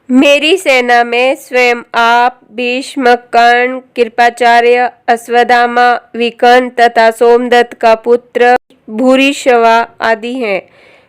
मेरी सेना में स्वयं आप, भीष्म, कर्ण, कृपाचार्य, अश्वत्थामा, विकर्ण तथा सोमदत्त का पुत्र भूरिश्रवा आदि हैं,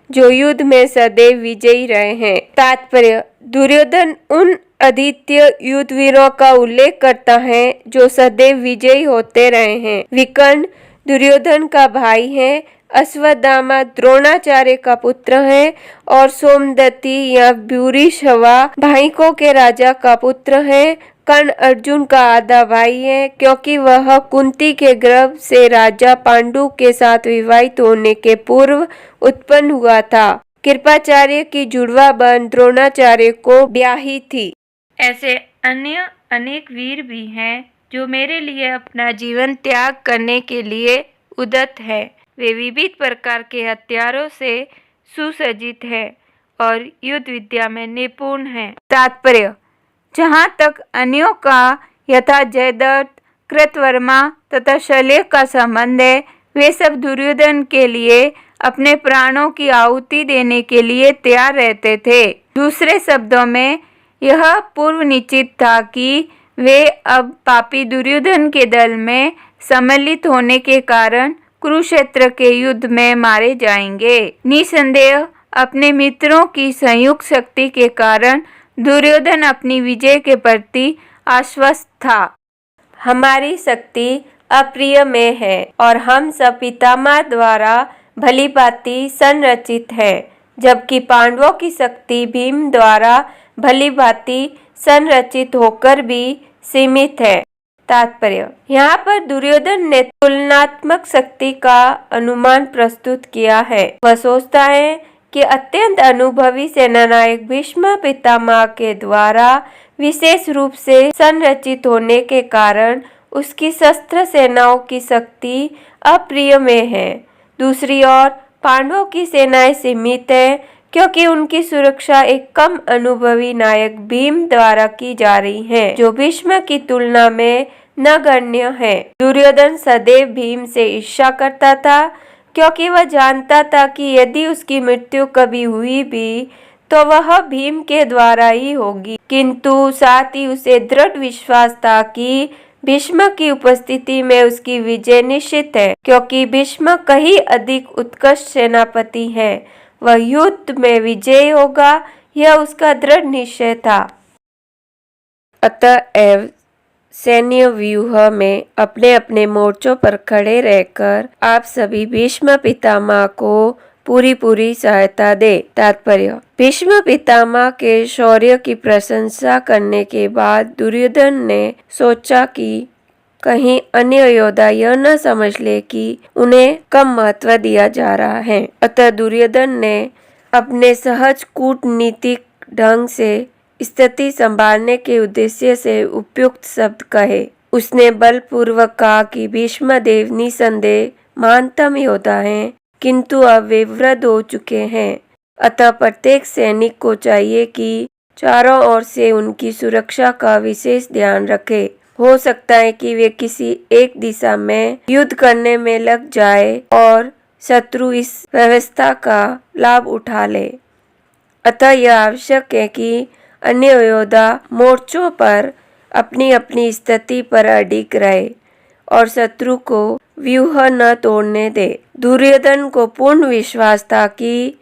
जो युद्ध में सदैव विजयी रहे हैं। तात्पर्य: दुर्योधन उन अद्वितीय युद्धवीरों का उल्लेख करता है जो सदैव विजयी होते रहे हैं। विकर्ण दुर्योधन का भाई है, अश्वत्थामा द्रोणाचार्य का पुत्र है और सोमदत्ती या भूरिश्रवा भाइयों के राजा का पुत्र है। कर्ण अर्जुन का आधा भाई है, क्योंकि वह कुंती के गर्भ से राजा पांडु के साथ विवाहित होने के पूर्व उत्पन्न हुआ था। कृपाचार्य की जुड़वा बहन द्रोणाचार्य को ब्याही थी। ऐसे अन्य अनेक वीर भी हैं जो मेरे लिए अपना जीवन त्याग करने के लिए उद्यत है। वे विविध प्रकार के हथियारों से सुसज्जित है और युद्ध विद्या में निपुण हैं। तात्पर्य: जहाँ तक अन्यों का यथा जयद्रथ, कृतवर्मा तथा शल्य का संबंध है, वे सब दुर्योधन के लिए अपने प्राणों की आहुति देने के लिए तैयार रहते थे। दूसरे शब्दों में यह पूर्व निश्चित था कि वे अब पापी दुर्योधन के दल में सम्मिलित होने के कारण कुरुक्षेत्र के युद्ध में मारे जाएंगे। निसंदेह अपने मित्रों की संयुक्त शक्ति के कारण दुर्योधन अपनी विजय के प्रति आश्वस्त था। हमारी शक्ति अप्रिय में है और हम सब पितामह द्वारा भलीभांति संरचित है, जबकि पांडवों की शक्ति भीम द्वारा भलीभांति संरचित होकर भी सीमित है। तात्पर्य: यहाँ पर दुर्योधन ने तुलनात्मक शक्ति का अनुमान प्रस्तुत किया है। वह सोचता है कि अत्यंत अनुभवी सेनानायक भीष्म पितामह के द्वारा विशेष रूप से संरचित होने के कारण उसकी शस्त्र सेनाओं की शक्ति अप्रिय में है। दूसरी ओर पांडवों की सेनाएं सीमित है, क्योंकि उनकी सुरक्षा एक कम अनुभवी नायक भीम द्वारा की जा रही है, जो भीष्म की तुलना में नगण्य है। दुर्योधन सदैव भीम से ईर्ष्या करता था, क्योंकि वह जानता था कि यदि उसकी मृत्यु कभी हुई भी तो वह भीम के द्वारा ही होगी, किंतु साथ ही उसे दृढ़ विश्वास था कि भीष्म की उपस्थिति में उसकी विजय निश्चित है, क्योंकि भीष्म कहीं अधिक उत्कृष्ट सेनापति है। वह युद्ध में विजयी होगा, यह उसका दृढ़ निश्चय था। अतएव सैन्य व्यूह में अपने अपने मोर्चों पर खड़े रहकर आप सभी भीष्म पितामह को पूरी सहायता दे। तात्पर्य: भीष्म पितामह के शौर्य की प्रशंसा करने के बाद दुर्योधन ने सोचा कि कहीं अन्य योद्धा यह न समझ ले कि उन्हें कम महत्व दिया जा रहा है। अतः दुर्योधन ने अपने सहज कूटनीतिक ढंग से स्थिति संभालने के उद्देश्य से उपयुक्त शब्द कहे। उसने बलपूर्वक कहा कि भीष्मदेव निसंदेह महानतम योद्धा हैं, किंतु अब वे वृद्ध हो चुके हैं। अतः प्रत्येक सैनिक को चाहिए कि चारों ओर से उनकी सुरक्षा का विशेष ध्यान रखे। हो सकता है कि वे किसी एक दिशा में युद्ध करने में लग जाए और शत्रु इस व्यवस्था का लाभ उठा ले। अतः यह आवश्यक है कि अन्य योद्धा मोर्चों पर अपनी अपनी स्थिति पर अडिग रहे और शत्रु को व्यूह न तोड़ने दे। दुर्योधन को पूर्ण विश्वास था कि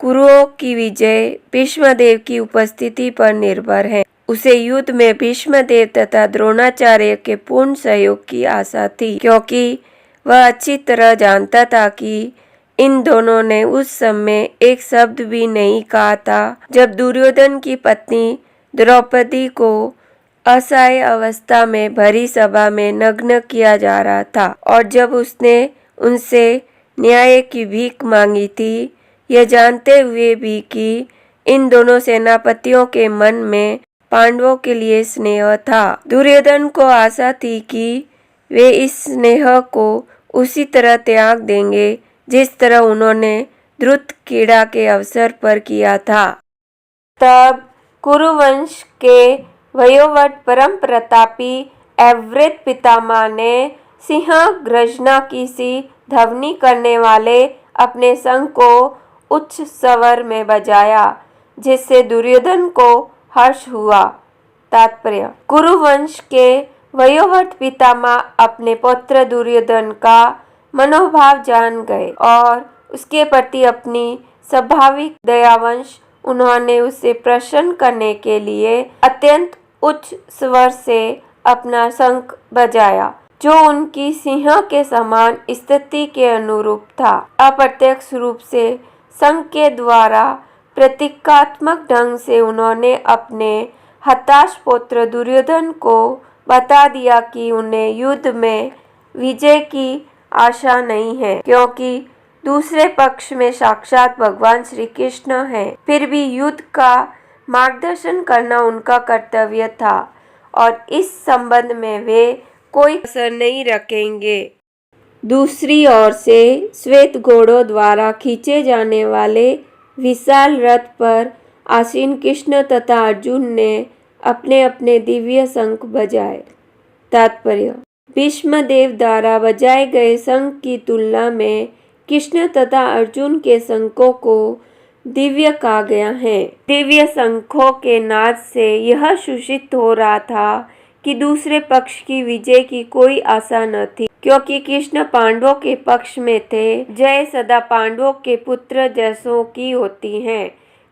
कुरुओं की विजय भीष्मदेव की उपस्थिति पर निर्भर है। उसे युद्ध में भीष्मदेव तथा द्रोणाचार्य के पूर्ण सहयोग की आशा थी, क्योंकि वह अच्छी तरह जानता था कि इन दोनों ने उस समय एक शब्द भी नहीं कहा था जब दुर्योधन की पत्नी द्रौपदी को असहाय अवस्था में भरी सभा में नग्न किया जा रहा था और जब उसने उनसे न्याय की भीख मांगी थी, यह जानते हुए भी कि इन दोनों सेनापतियों के मन में पांडवों के लिए स्नेह था। दुर्योधन को आशा थी कि वे इस स्नेह को उसी तरह त्याग देंगे जिस तरह उन्होंने द्रुत क्रीड़ा के अवसर पर किया था। तब कुरुवंश के वयोवट परम प्रतापी एवृत पितामह ने सिंह गर्जना की सी ध्वनि करने वाले अपने शंख को उच्च स्वर में बजाया, जिससे दुर्योधन को हर्ष हुआ। तात्पर्य: कुरुवंश के वयोवृद्ध पितामह अपने पुत्र दुर्योधन का मनोभाव जान गए और उसके प्रति अपनी स्वाभाविक दयावश उन्होंने उसे प्रसन्न करने के लिए अत्यंत उच्च स्वर से अपना शंख बजाया, जो उनकी सिंह के समान स्थिति के अनुरूप था। अप्रत्यक्ष रूप से शंख के द्वारा प्रतीकात्मक ढंग से उन्होंने अपने हताश पुत्र दुर्योधन को बता दिया कि उन्हें युद्ध में विजय की आशा नहीं है, क्योंकि दूसरे पक्ष में साक्षात भगवान श्री कृष्ण हैं। फिर भी युद्ध का मार्गदर्शन करना उनका कर्तव्य था और इस संबंध में वे कोई कसर नहीं रखेंगे। दूसरी ओर से श्वेत घोड़ों द्वारा खींचे जाने वाले विशाल रथ पर आसीन कृष्ण तथा अर्जुन ने अपने अपने दिव्य शंख बजाए। तात्पर्य: भीष्मदेव द्वारा बजाए गए शंख की तुलना में कृष्ण तथा अर्जुन के शंखों को दिव्य कहा गया है। दिव्य शंखों के नाद से यह सूचित हो रहा था कि दूसरे पक्ष की विजय की कोई आशा न थी, क्योंकि कृष्ण पांडवों के पक्ष में थे। जय सदा पांडवों के पुत्र जैसों की होती है,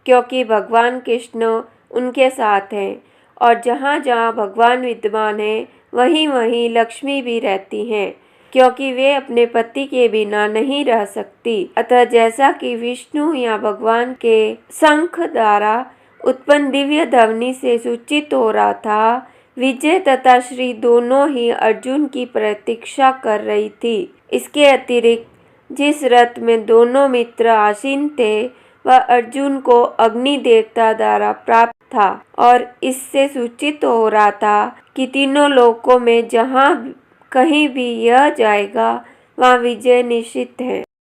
क्योंकि भगवान कृष्ण उनके साथ हैं और जहाँ जहाँ भगवान विद्यमान है वहीं वहीं लक्ष्मी भी रहती हैं, क्योंकि वे अपने पति के बिना नहीं रह सकती। अतः जैसा कि विष्णु या भगवान के शंख द्वारा उत्पन्न दिव्य ध्वनि से सूचित हो रहा था, विजय तथा श्री दोनों ही अर्जुन की प्रतीक्षा कर रही थी। इसके अतिरिक्त जिस रथ में दोनों मित्र आसीन थे वह अर्जुन को अग्नि देवता द्वारा प्राप्त था और इससे सूचित हो रहा था कि तीनों लोकों में जहाँ कहीं भी यह जाएगा वहाँ विजय निश्चित है।